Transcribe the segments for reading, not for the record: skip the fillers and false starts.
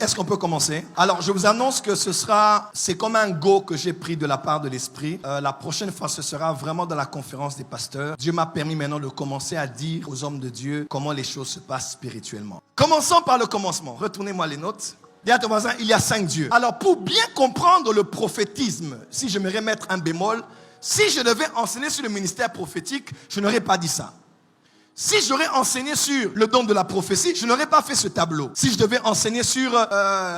Est-ce qu'on peut commencer? Alors, je vous annonce que c'est comme un go que j'ai pris de la part de l'Esprit. La prochaine fois, ce sera vraiment dans la conférence des pasteurs. Dieu m'a permis maintenant de commencer à dire aux hommes de Dieu comment les choses se passent spirituellement. Commençons par le commencement. Retournez-moi les notes. Dis à ton voisin, il y a 5 dieux. Alors, pour bien comprendre le prophétisme, si je me remettre un bémol, si je devais enseigner sur le ministère prophétique, je n'aurais pas dit ça. Si j'aurais enseigné sur le don de la prophétie, je n'aurais pas fait ce tableau. Si je devais enseigner sur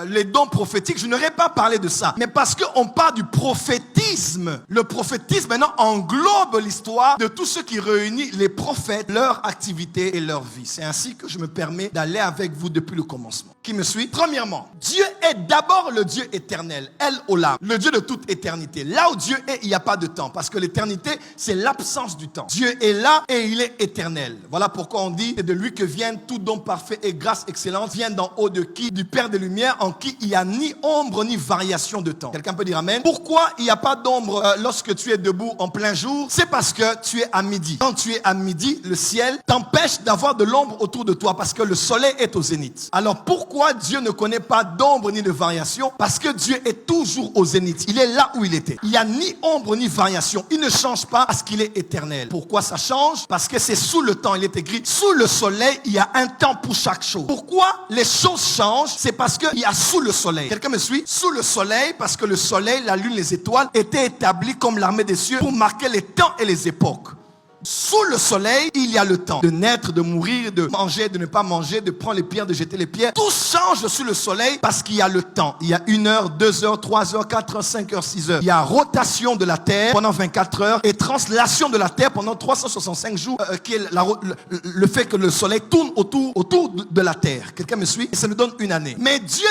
les dons prophétiques, je n'aurais pas parlé de ça. Mais parce qu'on parle du prophétisme, le prophétisme maintenant englobe l'histoire de tous ceux qui réunissent les prophètes, leur activité et leur vie. C'est ainsi que je me permets d'aller avec vous depuis le commencement. Qui me suit? Premièrement, Dieu est d'abord le Dieu éternel, El Olam, le Dieu de toute éternité. Là où Dieu est, il n'y a pas de temps, parce que l'éternité, c'est l'absence du temps. Dieu est là et il est éternel. Voilà pourquoi on dit, c'est de lui que viennent tout don parfait et grâce excellente, viennent d'en haut de qui? Du Père des Lumières, en qui il n'y a ni ombre ni variation de temps. Quelqu'un peut dire amen? Pourquoi il n'y a pas d'ombre lorsque tu es debout en plein jour? C'est parce que tu es à midi. Quand tu es à midi, le ciel t'empêche d'avoir de l'ombre autour de toi, parce que le soleil est au zénith. Alors pourquoi Dieu ne connaît pas d'ombre ni de variation? Parce que Dieu est toujours au zénith. Il est là où il était. Il n'y a ni ombre ni variation. Il ne change pas parce qu'il est éternel. Pourquoi ça change? Parce que c'est sous le temps. Il est écrit, sous le soleil, il y a un temps pour chaque chose. Pourquoi les choses changent? C'est parce qu'il y a sous le soleil. Quelqu'un me suit? Sous le soleil, parce que le soleil, la lune, les étoiles étaient établis comme l'armée des cieux pour marquer les temps et les époques. Sous le soleil, il y a le temps de naître, de mourir, de manger, de ne pas manger, de prendre les pierres, de jeter les pierres. Tout change sous le soleil parce qu'il y a le temps. Il y a 1 heure, 2 heures, 3 heures, 4 heures, 5 heures, 6 heures. Il y a rotation de la terre pendant 24 heures et translation de la terre pendant 365 jours, qui est le fait que le soleil tourne autour de la terre. Quelqu'un me suit? Et ça nous donne une année. Mais Dieu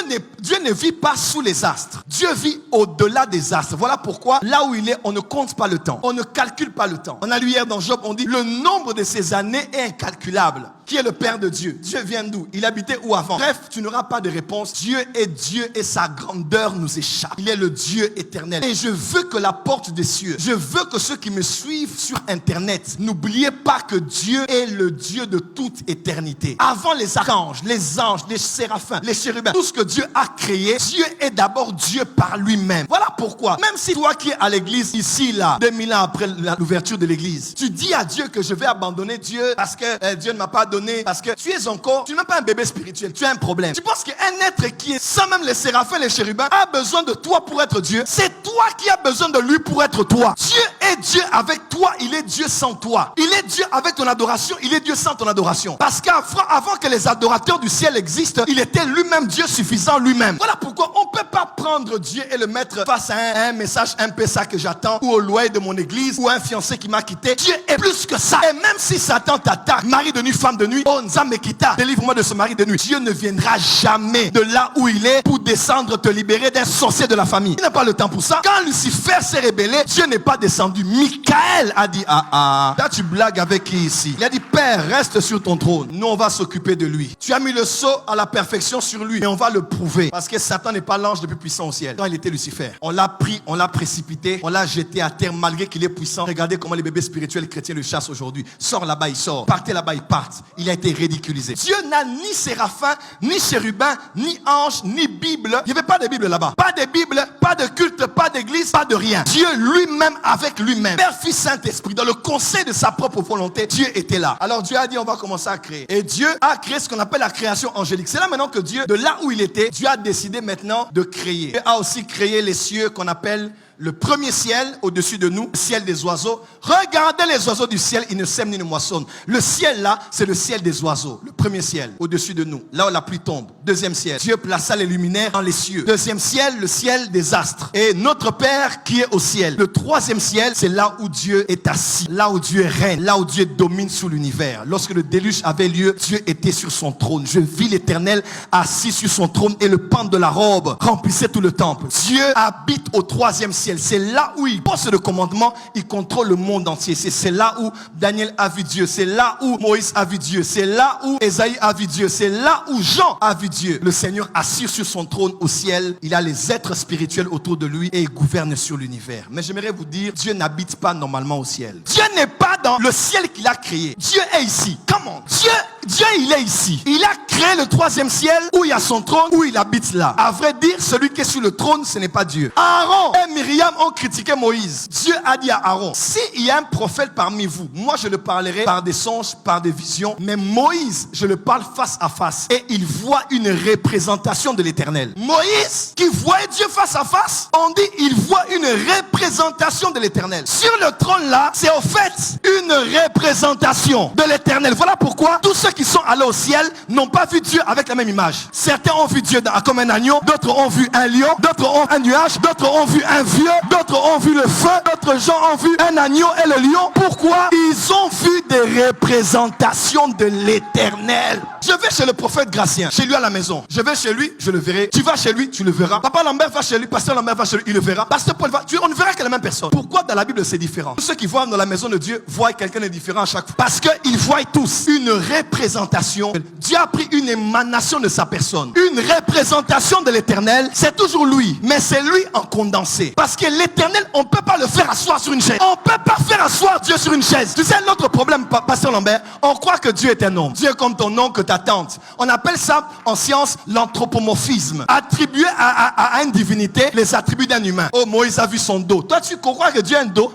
ne vit pas sous les astres. Dieu vit au-delà des astres. Voilà pourquoi, là où il est, on ne compte pas le temps. On ne calcule pas le temps. On a lu hier dans Job, on dit, le nombre de ces années est incalculable. Qui est le Père de Dieu? Dieu vient d'où? Il habitait où avant? Bref, tu n'auras pas de réponse. Dieu est Dieu et sa grandeur nous échappe. Il est le Dieu éternel. Et je veux que la porte des cieux, je veux que ceux qui me suivent sur Internet, n'oubliez pas que Dieu est le Dieu de toute éternité. Avant les archanges, les anges, les séraphins, les chérubins, tout ce que Dieu a créé, Dieu est d'abord Dieu par lui-même. Voilà pourquoi, même si toi qui es à l'église ici, là, 2000 ans après l'ouverture de l'église, tu dis à Dieu que je vais abandonner Dieu parce que Dieu ne m'a pas donné, parce que tu n'es même pas un bébé spirituel, tu as un problème. Tu penses qu'un être qui est sans même les séraphins, les chérubins, a besoin de toi pour être Dieu? C'est toi qui as besoin de lui pour être toi. Dieu est Dieu avec toi, il est Dieu sans toi. Il est Dieu avec ton adoration, il est Dieu sans ton adoration. Parce qu'avant que les adorateurs du ciel existent, il était lui-même Dieu suffisant lui-même. Voilà pourquoi on ne peut pas prendre Dieu et le mettre face à un message MP ça que j'attends, ou au loyer de mon église, ou un fiancé qui m'a quitté. Dieu est plus que ça. Et même si Satan t'attaque, mari de nuit, femme de nuit, oh Nzamekita, délivre-moi de ce mari de nuit. Dieu ne viendra jamais de là où il est pour descendre te libérer d'un sorcier de la famille. Il n'a pas le temps pour ça. Quand Lucifer s'est rébellé, Dieu n'est pas descendu. Michael a dit, là tu blagues avec qui ici? Il a dit, Père, reste sur ton trône. Nous on va s'occuper de lui. Tu as mis le sceau à la perfection sur lui, mais on va le prouver. Parce que Satan n'est pas l'ange le plus puissant au ciel. Quand il était Lucifer, on l'a pris, on l'a précipité, on l'a jeté à terre malgré qu'il est puissant. Regardez comment les bébés spirituels chrétiens le chassent aujourd'hui. Sors là-bas, il sort. Partez là-bas, il part. Il a été ridiculisé. Dieu n'a ni séraphin, ni chérubin, ni ange, ni Bible. Il n'y avait pas de Bible là-bas. Pas de Bible, pas de culte, pas d'église, pas de rien. Dieu lui-même avec lui-même. Père, Fils, Saint-Esprit. Dans le conseil de sa propre volonté, Dieu était là. Alors Dieu a dit, on va commencer à créer. Et Dieu a créé ce qu'on appelle la création angélique. C'est là maintenant que Dieu, de là où il était, Dieu a décidé maintenant de créer. Dieu a aussi créé les cieux qu'on appelle le premier ciel au-dessus de nous, le ciel des oiseaux. Regardez les oiseaux du ciel, ils ne sèment ni ne moissonnent. Le ciel là, c'est le ciel des oiseaux. Le premier ciel au-dessus de nous, là où la pluie tombe. Deuxième ciel, Dieu plaça les luminaires dans les cieux. Deuxième ciel, le ciel des astres. Et notre Père qui est au ciel. Le troisième ciel, c'est là où Dieu est assis, là où Dieu règne, là où Dieu domine sous l'univers. Lorsque le déluge avait lieu, Dieu était sur son trône. Je vis l'Éternel assis sur son trône et le pan de la robe remplissait tout le temple. Dieu habite au troisième ciel. C'est là où il pose le commandement, il contrôle le monde entier. C'est là où Daniel a vu Dieu. C'est là où Moïse a vu Dieu. C'est là où Ésaïe a vu Dieu. C'est là où Jean a vu Dieu. Le Seigneur assis sur son trône au ciel. Il a les êtres spirituels autour de lui et il gouverne sur l'univers. Mais j'aimerais vous dire, Dieu n'habite pas normalement au ciel. Dieu n'est pas dans le ciel qu'il a créé. Dieu est ici. Comment? Dieu Dieu, il est ici. Il a créé le troisième ciel où il y a son trône, où il habite là. À vrai dire, celui qui est sur le trône, ce n'est pas Dieu. Aaron et Myriam ont critiqué Moïse. Dieu a dit à Aaron, s'il y a un prophète parmi vous, moi je le parlerai par des songes, par des visions, mais Moïse, je le parle face à face. Et il voit une représentation de l'Éternel. Moïse, qui voyait Dieu face à face, on dit, il voit une représentation de l'Éternel. Sur le trône là, c'est au fait une représentation de l'Éternel. Voilà pourquoi tous ceux qui sont allés au ciel n'ont pas vu Dieu avec la même image. Certains ont vu Dieu comme un agneau, d'autres ont vu un lion, d'autres ont un nuage, d'autres ont vu un vieux, d'autres ont vu le feu, d'autres gens ont vu un agneau et le lion. Pourquoi? Ils ont vu des représentations de l'Éternel. Je vais chez le prophète Gratien, chez lui à la maison. Je vais chez lui, je le verrai. Tu vas chez lui, tu le verras. Papa Lambert va chez lui, Pasteur Lambert va chez lui, il le verra. Pasteur Paul va, on ne verra que la même personne. Pourquoi dans la Bible c'est différent? Tous ceux qui voient dans la maison de Dieu voient quelqu'un de différent à chaque fois. Parce qu'ils voient tous une représentation. Dieu a pris une émanation de sa personne. Une représentation de l'Éternel, c'est toujours lui. Mais c'est lui en condensé. Parce que l'Éternel, on ne peut pas le faire asseoir sur une chaise. On ne peut pas faire asseoir Dieu sur une chaise. Tu sais, notre problème, Pasteur Lambert, on croit que Dieu est un homme. Dieu est comme ton oncle, ta tante. On appelle ça en science l'anthropomorphisme. Attribuer à une divinité les attributs d'un humain. Oh, Moïse a vu son dos. Toi, tu crois que Dieu a un dos?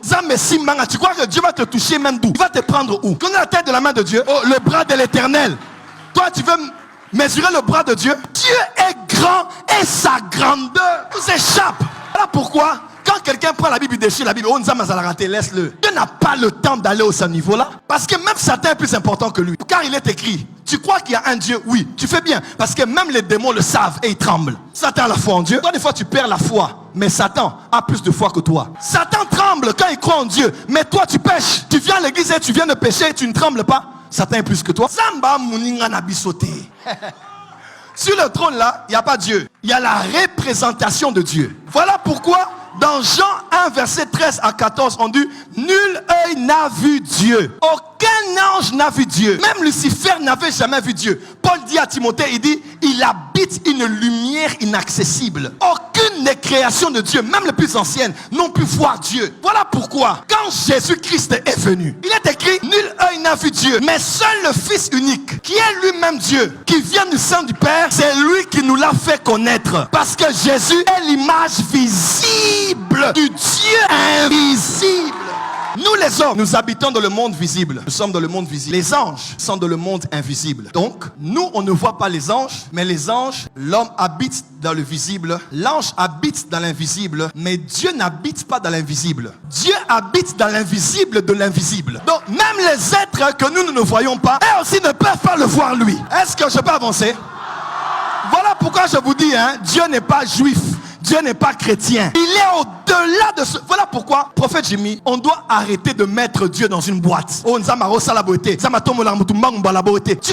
Tu crois que Dieu va te toucher même d'où? Il va te prendre où? Connais la tête de la main de Dieu? Oh, le bras de l'Éternel. Toi, tu veux mesurer le bras de Dieu? Dieu est grand et sa grandeur nous échappe. Voilà pourquoi, quand quelqu'un prend la Bible, il déchire la Bible, on nous a raté, laisse-le. Dieu n'a pas le temps d'aller au ce niveau-là. Parce que même Satan est plus important que lui. Car il est écrit, tu crois qu'il y a un Dieu? Oui, tu fais bien. Parce que même les démons le savent et ils tremblent. Satan a la foi en Dieu. Toi, des fois, tu perds la foi. Mais Satan a plus de foi que toi. Satan tremble quand il croit en Dieu. Mais toi, tu pêches. Tu viens à l'église et tu viens de pécher et tu ne trembles pas. Satan est plus que toi. Zamba Mouninga Nabisote. Sur le trône là, il n'y a pas Dieu. Il y a la représentation de Dieu. Voilà pourquoi dans Jean 1 verset 13 à 14 on dit, nul œil n'a vu Dieu. Aucun ange n'a vu Dieu. Même Lucifer n'avait jamais vu Dieu. Paul dit à Timothée, il dit, il habite une lumière inaccessible. Aucune des créations de Dieu, même les plus anciennes, n'ont pu voir Dieu. Voilà pourquoi, quand Jésus-Christ est venu, il est écrit, nul œil n'a vu Dieu, mais seul le Fils unique, qui est lui-même Dieu, qui vient du sein du Père, c'est lui qui nous l'a fait connaître. Parce que Jésus est l'image visible du Dieu invisible. Nous les hommes, nous habitons dans le monde visible. Nous sommes dans le monde visible. Les anges sont dans le monde invisible. Donc, nous, on ne voit pas les anges, mais les anges, l'homme habite dans le visible. L'ange habite dans l'invisible, mais Dieu n'habite pas dans l'invisible. Dieu habite dans l'invisible de l'invisible. Donc, même les êtres que nous ne voyons pas, eux aussi ne peuvent pas le voir lui. Est-ce que je peux avancer? Voilà pourquoi je vous dis, Dieu n'est pas juif. Dieu n'est pas chrétien. Il est au-delà de ce... Voilà pourquoi, prophète Jimmy, on doit arrêter de mettre Dieu dans une boîte. Oh, tu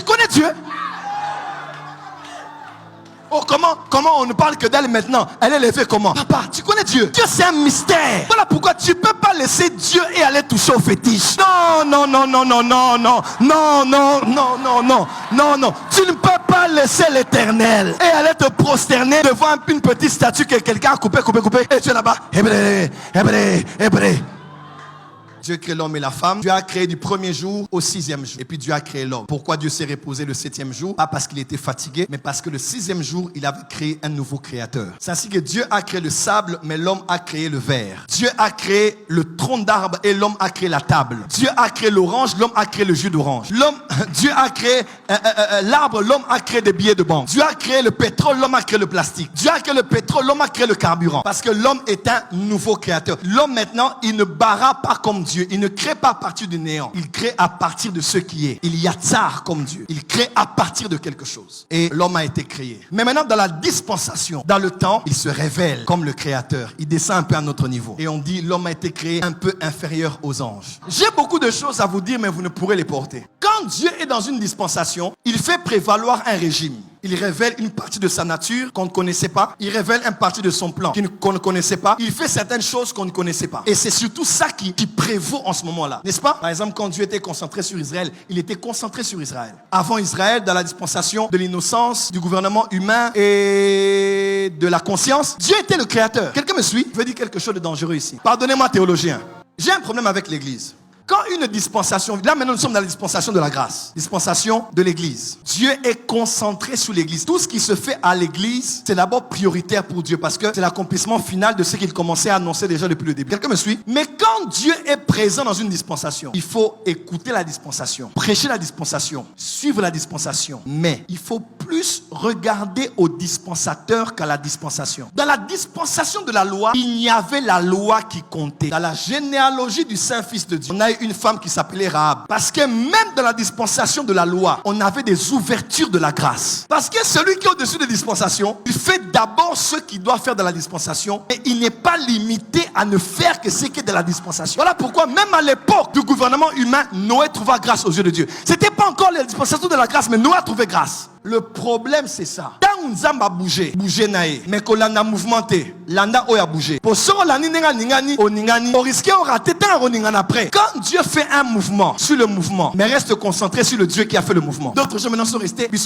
connais Dieu? Oh, comment on ne parle que d'elle maintenant? Elle est élevée comment? Papa, tu connais Dieu? Dieu, c'est un mystère. Voilà pourquoi tu ne peux pas laisser Dieu et aller toucher au fétiche. Non. Tu ne peux pas laisser l'Éternel et aller te prosterner devant une petite statue que quelqu'un a coupé. Et tu es là-bas. Hébré. Dieu crée l'homme et la femme. Dieu a créé du premier jour au 6e jour. Et puis Dieu a créé l'homme. Pourquoi Dieu s'est reposé le 7e jour? Pas parce qu'il était fatigué, mais parce que le 6e jour, il avait créé un nouveau créateur. C'est ainsi que Dieu a créé le sable, mais l'homme a créé le verre. Dieu a créé le tronc d'arbre et l'homme a créé la table. Dieu a créé l'orange, l'homme a créé le jus d'orange. Dieu a créé l'arbre, l'homme a créé des billets de banque. Dieu a créé le pétrole, l'homme a créé le plastique. Dieu a créé le pétrole, l'homme a créé le carburant. Parce que l'homme est un nouveau créateur. L'homme maintenant, il ne barra pas comme Dieu. Il ne crée pas à partir du néant. Il crée à partir de ce qui est. Il y a tsar comme Dieu. Il crée à partir de quelque chose. Et l'homme a été créé. Mais maintenant, dans la dispensation, dans le temps, il se révèle comme le créateur. Il descend un peu à notre niveau. Et on dit, l'homme a été créé un peu inférieur aux anges. J'ai beaucoup de choses à vous dire, mais vous ne pourrez les porter. Quand Dieu est dans une dispensation, il fait prévaloir un régime. Il révèle une partie de sa nature qu'on ne connaissait pas. Il révèle une partie de son plan qu'on ne connaissait pas. Il fait certaines choses qu'on ne connaissait pas. Et c'est surtout ça qui prévaut en ce moment-là. N'est-ce pas? Par exemple, quand Dieu était concentré sur Israël, il était concentré sur Israël. Avant Israël, dans la dispensation de l'innocence, du gouvernement humain et de la conscience, Dieu était le créateur. Quelqu'un me suit? Je veux dire quelque chose de dangereux ici. Pardonnez-moi, théologien. J'ai un problème avec l'église. Quand une dispensation, là maintenant nous sommes dans la dispensation de la grâce, dispensation de l'église. Dieu est concentré sur l'église. Tout ce qui se fait à l'église, c'est d'abord prioritaire pour Dieu parce que c'est l'accomplissement final de ce qu'il commençait à annoncer déjà depuis le début. Quelqu'un me suit? Mais quand Dieu est présent dans une dispensation, il faut écouter la dispensation, prêcher la dispensation, suivre la dispensation. Mais il faut plus regarder au dispensateur qu'à la dispensation. Dans la dispensation de la loi, il y avait la loi qui comptait. Dans la généalogie du Saint-Fils de Dieu, on a eu une femme qui s'appelait Rahab. Parce que même dans la dispensation de la loi, on avait des ouvertures de la grâce. Parce que celui qui est au-dessus des dispensations, il fait d'abord ce qu'il doit faire dans la dispensation et il n'est pas limité à ne faire que ce qui est de la dispensation. Voilà pourquoi même à l'époque du gouvernement humain, Noé trouva grâce aux yeux de Dieu. C'était pas encore la dispensation de la grâce, mais Noé a trouvé grâce. Le problème c'est ça. Quand Nzamba a bougé nae, mais qu'on l'a mouvementé, l'anda oya bougé. Pour ce qu'on l'a ningani, on risquait de rater tant on ningani après. Quand Dieu fait un mouvement, sur le mouvement, mais reste concentré sur le Dieu qui a fait le mouvement. D'autres gens maintenant sont restés, Dieu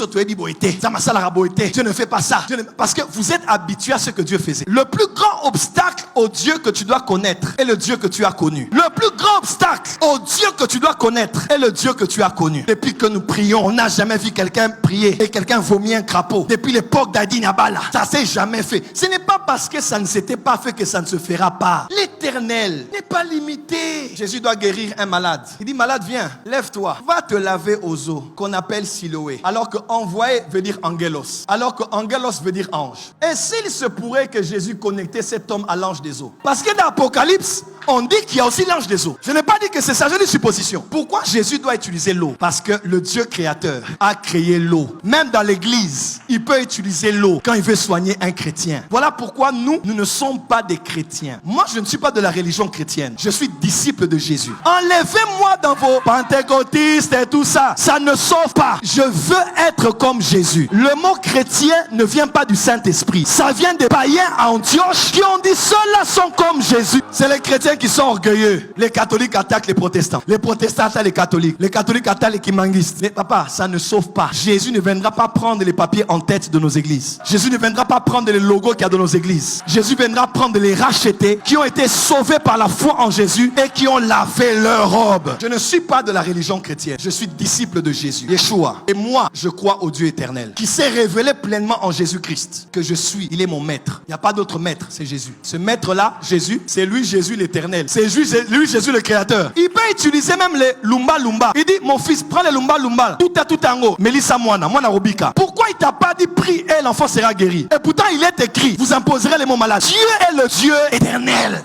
ne fait pas ça. Parce que vous êtes habitués à ce que Dieu faisait. Le plus grand obstacle au Dieu que tu dois connaître est le Dieu que tu as connu. Le plus grand obstacle au Dieu que tu dois connaître est le Dieu que tu as connu. Depuis que nous prions, on n'a jamais vu quelqu'un prier et quelqu'un vomir un crapaud. Depuis l'époque d'Adi Nabala, ça s'est jamais fait. Ce n'est pas parce que ça ne s'était pas fait que ça ne se fera pas. L'Éternel n'est pas limité. Jésus doit guérir un malade. Il dit, malade, viens, lève-toi, va te laver aux eaux qu'on appelle Siloé. Alors que envoyer veut dire angelos. Alors que angelos veut dire ange. Et s'il se pourrait que Jésus connectait cet homme à l'ange des eaux? Parce que dans l'Apocalypse, on dit qu'il y a aussi l'ange des eaux. Je n'ai pas dit que c'est ça, j'ai une supposition. Pourquoi Jésus doit utiliser l'eau? Parce que le Dieu créateur a créé l'eau. Même dans l'église, il peut utiliser l'eau quand il veut soigner un chrétien. Voilà pourquoi nous ne sommes pas des chrétiens. Moi, je ne suis pas de la religion chrétienne. Je suis disciple de Jésus. Enlevez-moi dans vos pentecôtistes et tout ça. Ça ne sauve pas. Je veux être comme Jésus. Le mot chrétien ne vient pas du Saint-Esprit. Ça vient des païens à Antioche qui ont dit ceux-là sont comme Jésus. C'est les chrétiens qui sont orgueilleux. Les catholiques attaquent les protestants. Les protestants attaquent les catholiques. Les catholiques attaquent les kimanguistes. Mais papa, ça ne sauve pas. Jésus ne viendra pas prendre les papiers en tête de nos églises. Jésus ne viendra pas prendre les logos qu'il y a dans nos églises. Jésus viendra prendre les rachetés qui ont été sauvés par la foi en Jésus et qui ont lavé leur robe. Je ne suis pas de la religion chrétienne. Je suis disciple de Jésus, Yeshua. Et moi, je crois au Dieu éternel qui s'est révélé pleinement en Jésus-Christ. Que je suis, il est mon maître. Il n'y a pas d'autre maître, c'est Jésus. Ce maître-là, Jésus, c'est lui Jésus l'éternel. C'est lui Jésus le créateur. Il peut utiliser même les lumba. Il dit, mon fils, prends les lumba. Tout tango. Melissa Moana Robika. Pourquoi il t'a pas dit prie et l'enfant sera guéri? Et pourtant il est écrit, vous imposerez les mots malades. Dieu est le Dieu éternel.